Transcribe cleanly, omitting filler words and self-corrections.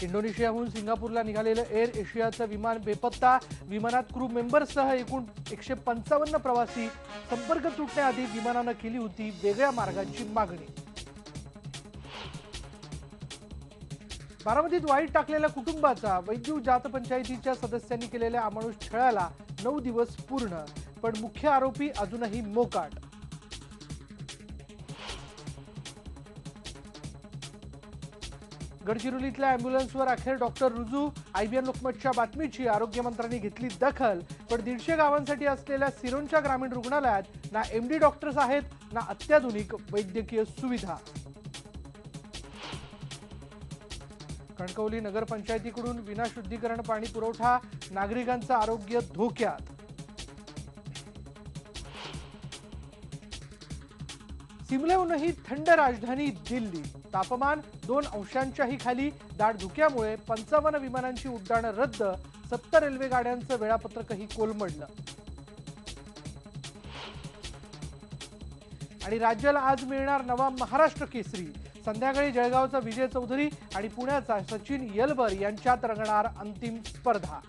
इंडोनेशियाहून सिंगापूरला निघालेलं एअर एशियाचं विमान बेपत्ता। विमानात क्रू मेंबर्ससह एकूण 155 प्रवासी। संपर्क तुटण्याआधी विमानानं केली होती वेगळ्या मार्गाची मागणी। बारामतीत वाईट टाकलेल्या कुटुंबाचा वैद्यू जात पंचायतीच्या सदस्यांनी केलेल्या अमानुष छळाला 9 दिवस पूर्ण, पण मुख्य आरोपी अजूनही मोकाट। गडचिरोलीतल्या अँब्युलन्सवर अखेर डॉक्टर रुजू। आयबीएन लोकमतच्या बातमीची आरोग्यमंत्र्यांनी घेतली दखल, पण 150 गावांसाठी असलेल्या सिरोंचा ग्रामीण रुग्णालयात ना एमडी डॉक्टर्स आहेत ना अत्याधुनिक वैद्यकीय सुविधा। कणकवली नगरपंचायतीकडून विनाशुद्धीकरण पाणी पुरवठा, नागरिकांचं आरोग्य धोक्यात। सिमल्याहूनही थंड राजधानी दिल्ली, तापमान 2 अंशांच्याही खाली। दाट धुक्यामुळे 55 विमानांची उड्डाणं रद्द, 70 रेल्वे गाड्यांचं वेळापत्रकही कोलमडलं। आणि राज्याला आज मिळणार नवा महाराष्ट्र केसरी। संध्याकाळी जळगावचा विजय चौधरी आणि पुण्याचा सचिन येलबर यांच्यात रंगणार अंतिम स्पर्धा।